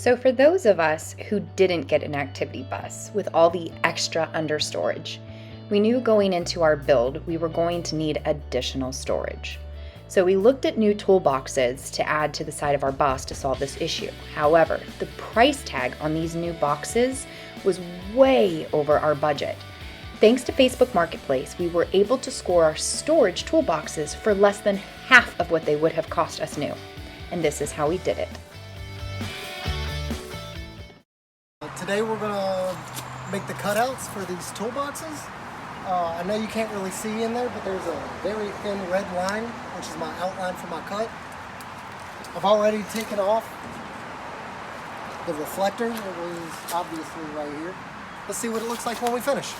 So for those of us who didn't get an activity bus with all the extra understorage, we knew going into our build we were going to need additional storage. So we looked at new toolboxes to add to the side of our bus to solve this issue. However, the price tag on these new boxes was way over our budget. Thanks to Facebook Marketplace, we were able to score our storage toolboxes for less than half of what they would have cost us new. And this is how we did it. Today we're going to make the cutouts for these toolboxes. I know you can't really see in there, but there's a very thin red line, which is my outline for my cut. I've already taken off the reflector. It was obviously right here. Let's see what it looks like when we finish.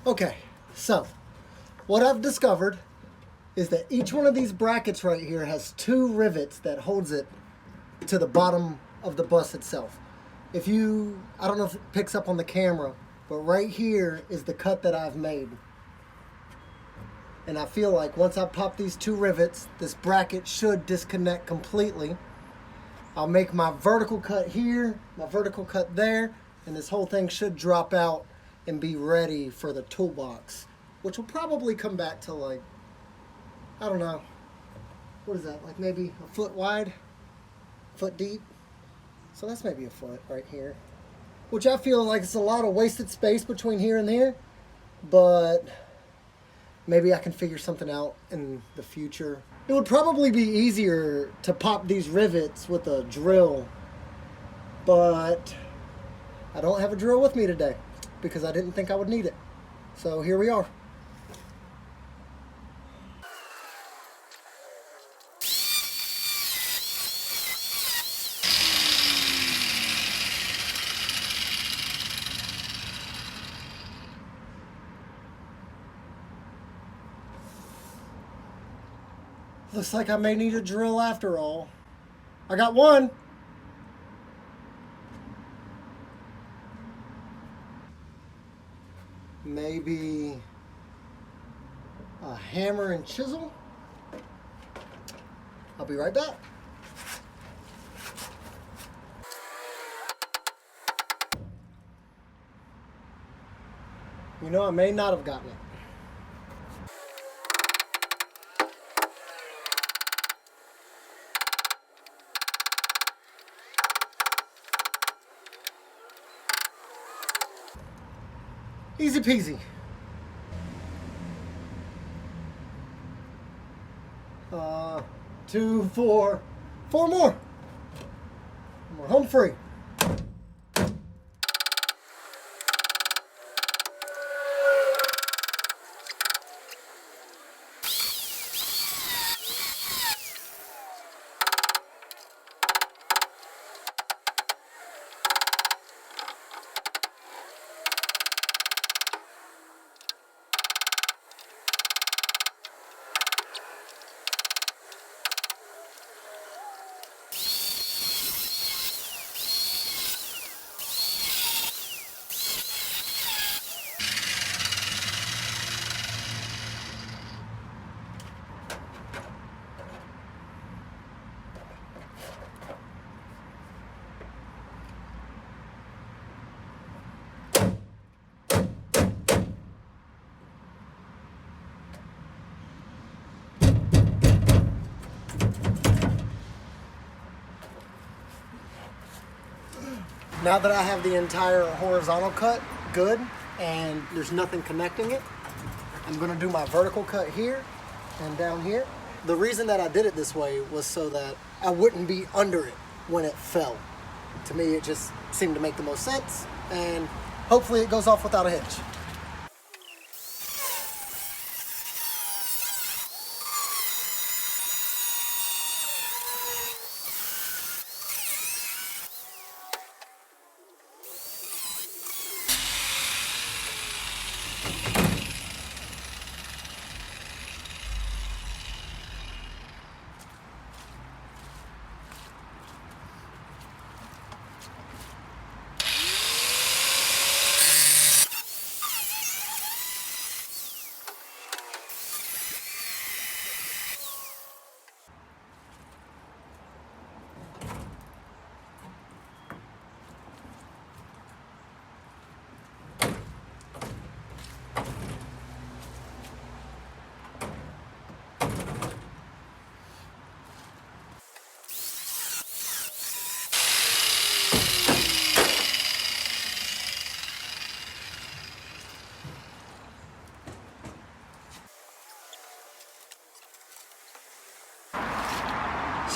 Okay, so what I've discovered is that each one of these brackets right here has two rivets that holds it to the bottom of the bus itself. I don't know if it picks up on the camera, but right here is the cut that I've made. And I feel like once I pop these two rivets, this bracket should disconnect completely. I'll make my vertical cut here, my vertical cut there, and this whole thing should drop out and be ready for the toolbox, which will probably come back to like, I don't know, what is that, like maybe a foot wide, foot deep? So that's maybe a foot right here, which I feel like it's a lot of wasted space between here and there, but maybe I can figure something out in the future. It would probably be easier to pop these rivets with a drill, but I don't have a drill with me today because I didn't think I would need it. So here we are. Looks like I may need a drill after all. I got one. Maybe a hammer and chisel. I'll be right back. You know, I may not have gotten it. Easy peasy. Four more. We're home free. Now that I have the entire horizontal cut good and there's nothing connecting it, I'm going to do my vertical cut here and down here. The reason that I did it this way was so that I wouldn't be under it when it fell. To me, it just seemed to make the most sense, and hopefully it goes off without a hitch.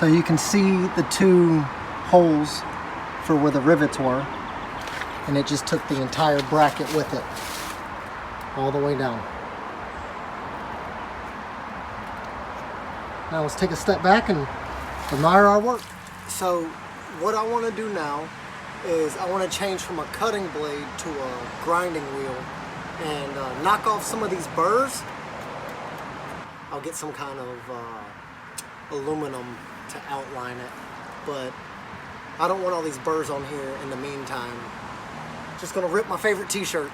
So you can see the two holes for where the rivets were, and it just took the entire bracket with it all the way down. Now let's take a step back and admire our work. So what I want to do now is I want to change from a cutting blade to a grinding wheel and knock off some of these burrs. I'll get some kind of aluminum to outline it, but I don't want all these burrs on here in the meantime. Just gonna rip my favorite t-shirt.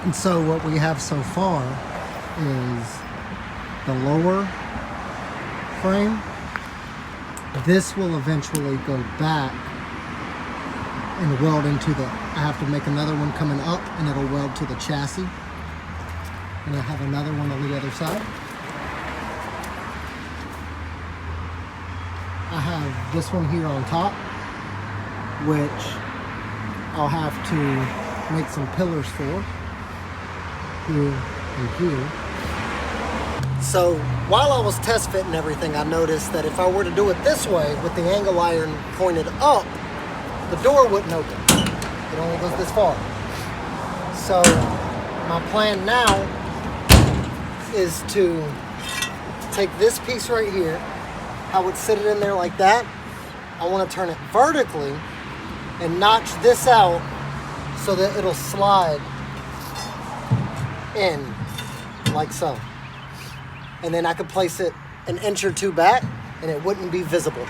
And so what we have so far is the lower frame. This will eventually go back and weld into the, I have to make another one coming up and it'll weld to the chassis. And I have another one on the other side. I have this one here on top, which I'll have to make some pillars for. Here and here. So while I was test fitting everything, I noticed that if I were to do it this way with the angle iron pointed up, the door wouldn't open. It only goes this far. So my plan now is to take this piece right here. I would sit it in there like that. I want to turn it vertically and notch this out so that it'll slide in like so, and then I could place it an inch or two back and it wouldn't be visible.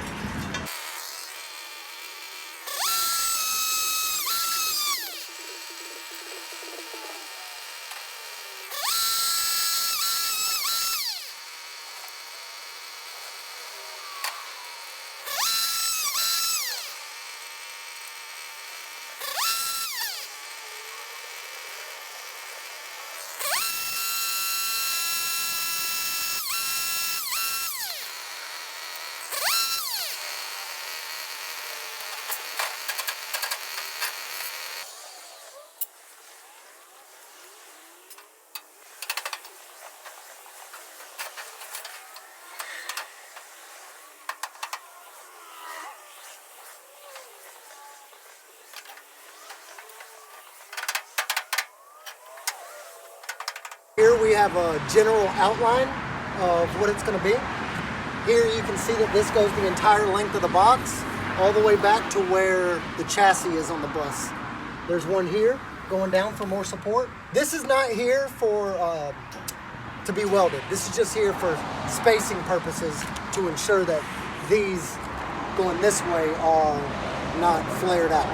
Here we have a general outline of what it's going to be. Here you can see that this goes the entire length of the box, all the way back to where the chassis is on the bus. There's one here, going down for more support. This is not here for to be welded. This is just here for spacing purposes to ensure that these going this way are not flared out.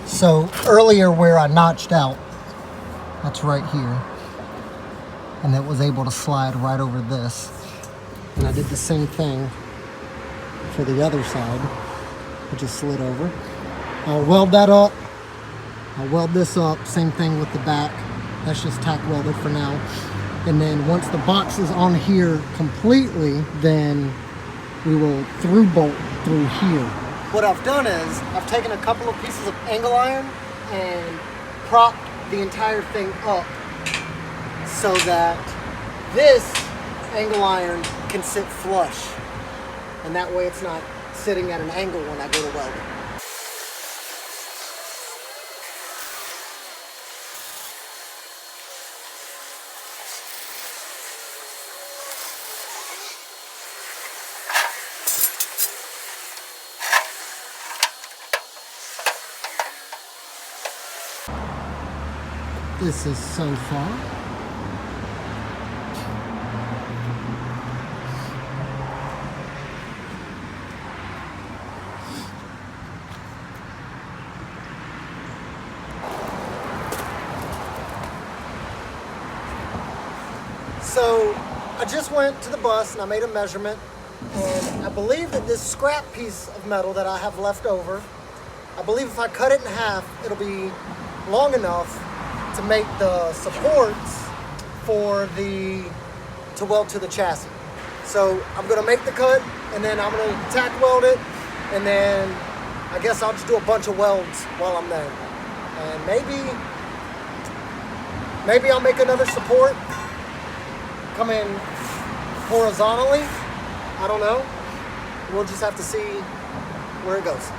So earlier where I notched out, that's right here, and it was able to slide right over this. And I did the same thing for the other side. I just slid over. I'll weld that up. I'll weld this up, same thing with the back. That's just tack welded for now. And then once the box is on here completely, then we will through bolt through here. What I've done is I've taken a couple of pieces of angle iron and propped the entire thing up so that this angle iron can sit flush. And that way it's not sitting at an angle when I go to weld it. This is so far. So I just went to the bus and I made a measurement, and I believe that this scrap piece of metal that I have left over, I believe if I cut it in half, it'll be long enough to make the supports for to weld to the chassis. So I'm gonna make the cut, and then I'm gonna tack weld it, and then I guess I'll just do a bunch of welds while I'm there. And maybe I'll make another support come in horizontally. I don't know. We'll just have to see where it goes.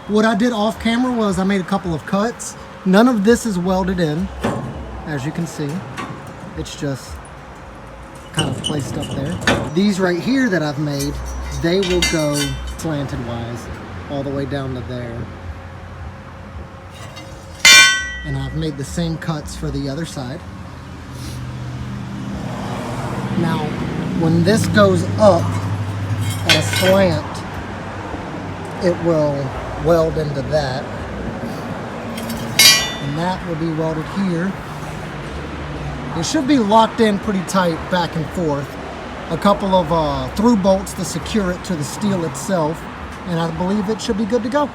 What I did off camera was I made a couple of cuts. None of this is welded in, as you can see. It's just kind of placed up there. These right here that I've made, they will go slanted wise all the way down to there. And I've made the same cuts for the other side. Now, when this goes up at a slant, it will weld into that. And that will be welded here. It should be locked in pretty tight back and forth. A couple of through bolts to secure it to the steel itself. And I believe it should be good to go.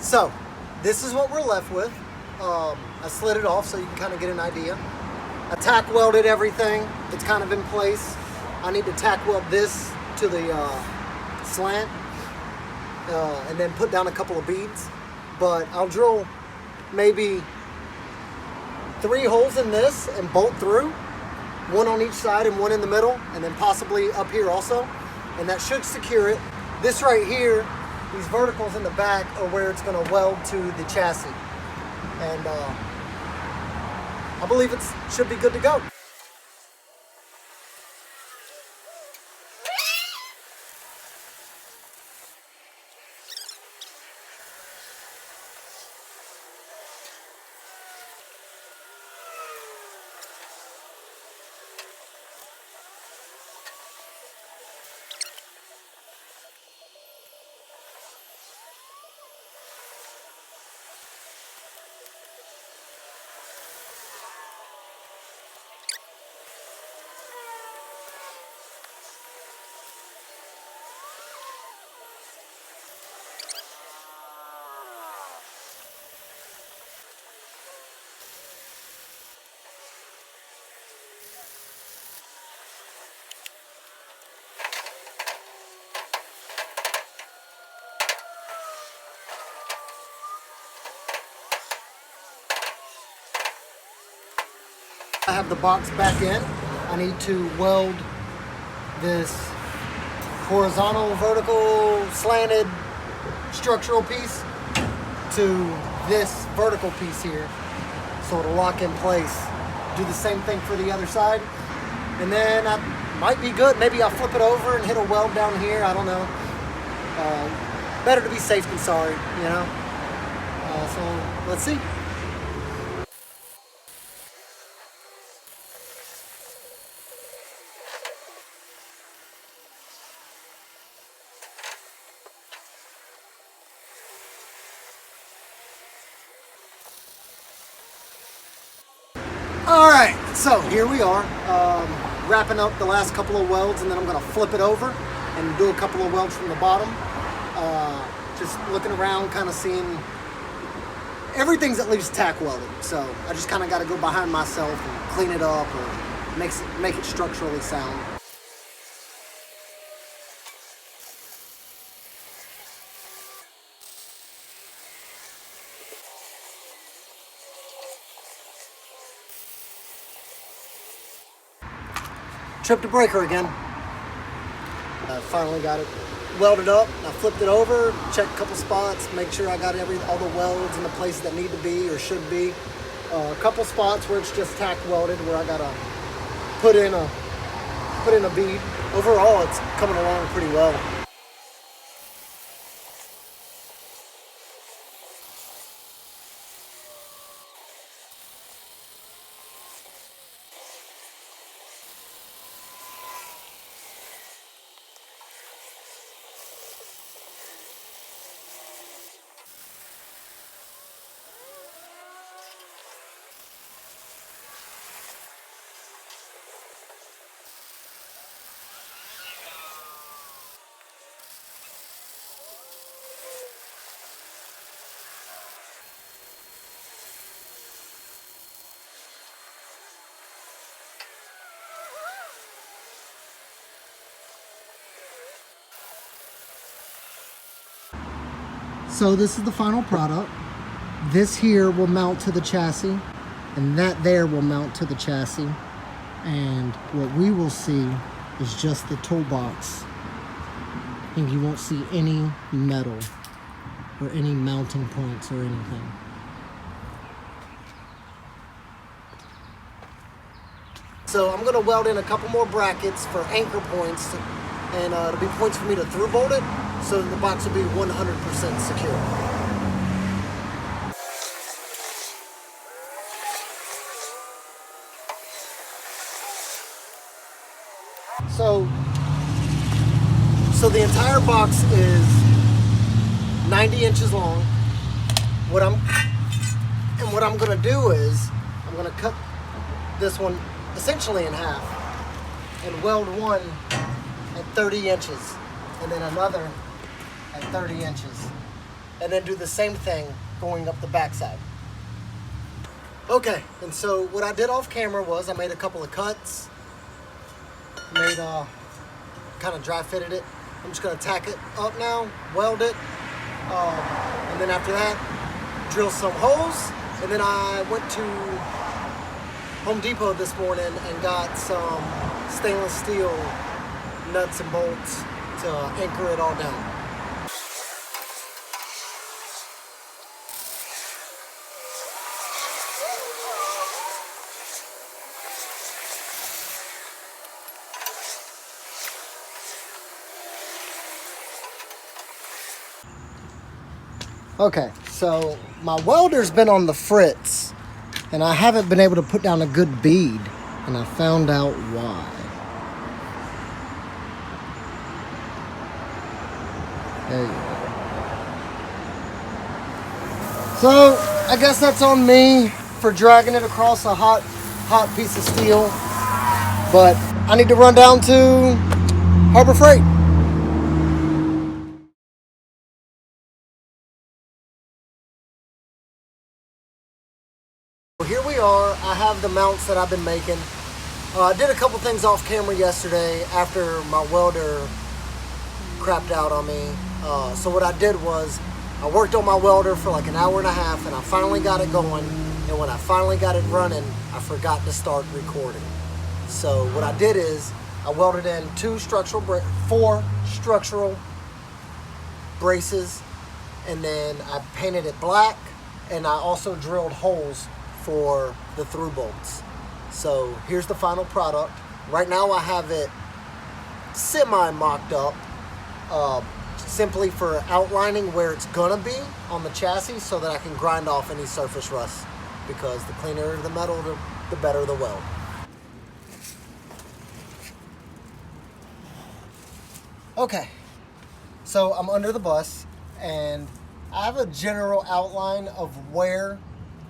So, this is what we're left with. I slid it off so you can kind of get an idea. I tack welded everything. It's kind of in place. I need to tack weld this to the slant and then put down a couple of beads. But I'll drill maybe 3 holes in this and bolt through. 1 on each side and 1 in the middle, and then possibly up here also. And that should secure it. This right here, these verticals in the back are where it's going to weld to the chassis. And I believe it should be good to go. I have the box back in. I need to weld this horizontal, vertical, slanted structural piece to this vertical piece here so it'll lock in place. Do the same thing for the other side, and then I might be good. Maybe I'll flip it over and hit a weld down here. I don't know. Better to be safe than sorry, you know? So let's see. All right, so here we are, wrapping up the last couple of welds, and then I'm gonna flip it over and do a couple of welds from the bottom. Just looking around, kind of seeing, everything's at least tack welded, so I just kind of got to go behind myself and clean it up or make it structurally sound. Tripped a breaker again. I finally got it welded up. I flipped it over, checked a couple spots, make sure I got all the welds in the places that need to be or should be. A couple spots where it's just tack welded, where I gotta put in a bead. Overall, it's coming along pretty well. So this is the final product. This here will mount to the chassis, and that there will mount to the chassis. And what we will see is just the toolbox. And you won't see any metal or any mounting points or anything. So I'm gonna weld in a couple more brackets for anchor points, and it'll be points for me to through bolt it, so that the box will be 100% secure. So the entire box is 90 inches long. What I'm gonna do is I'm gonna cut this one essentially in half and weld one at 30 inches and then another at 30 inches, and then do the same thing going up the backside. Okay, and so what I did off camera was I made a couple of cuts, kind of dry fitted it. I'm just gonna tack it up now, weld it, and then after that, drill some holes. And then I went to Home Depot this morning and got some stainless steel nuts and bolts to anchor it all down. Okay, so my welder's been on the fritz, and I haven't been able to put down a good bead, and I found out why. There you go. So, I guess that's on me for dragging it across a hot piece of steel, but I need to run down to Harbor Freight. Here we are. I have the mounts that I've been making. I did a couple things off camera yesterday after my welder crapped out on me. So what I did was I worked on my welder for like an hour and a half, and I finally got it going. And when I finally got it running, I forgot to start recording. So what I did is I welded in four structural braces, and then I painted it black, and I also drilled holes for the through bolts. So here's the final product. Right now I have it semi mocked up, simply for outlining where it's gonna be on the chassis, so that I can grind off any surface rust, because the cleaner the metal, the better the weld. Okay, so I'm under the bus, and I have a general outline of where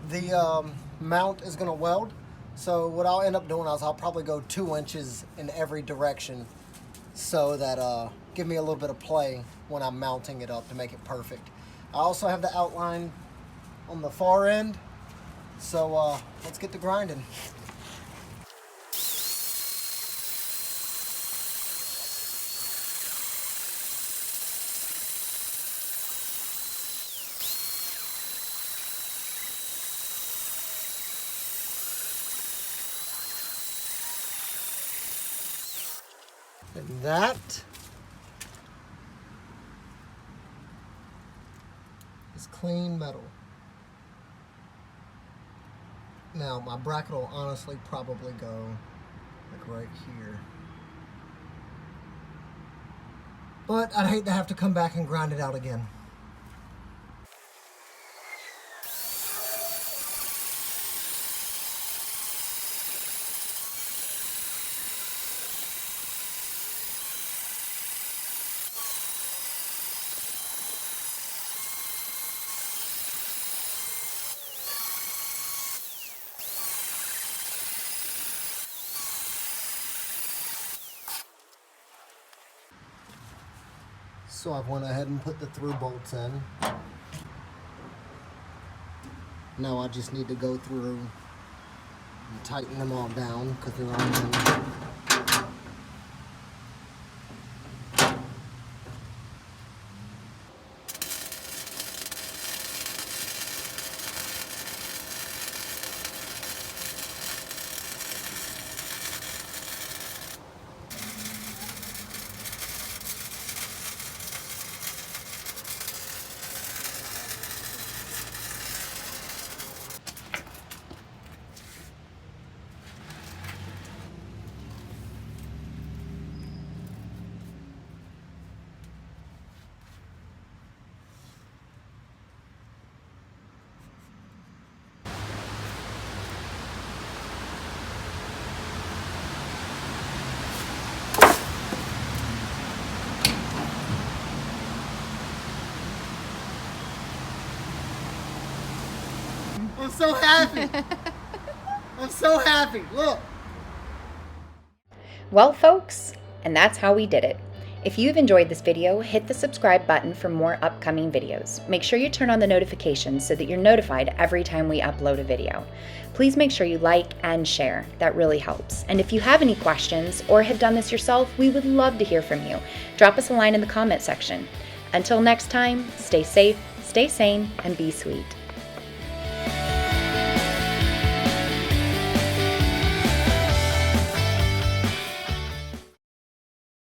the mount is going to weld. So what I'll end up doing is I'll probably go 2 inches in every direction, so that give me a little bit of play when I'm mounting it up to make it perfect. I also have the outline on the far end, so let's get to grinding. And that is clean metal. Now my bracket will honestly probably go like right here. But I'd hate to have to come back and grind it out again. So I've went ahead and put the through bolts in. Now I just need to go through and tighten them all down, because they're all in. I'm so happy. I'm so happy. Look. Well, folks, and that's how we did it. If you've enjoyed this video, hit the subscribe button for more upcoming videos. Make sure you turn on the notifications so that you're notified every time we upload a video. Please make sure you like and share. That really helps. And if you have any questions or have done this yourself, we would love to hear from you. Drop us a line in the comment section. Until next time, stay safe, stay sane, and be sweet.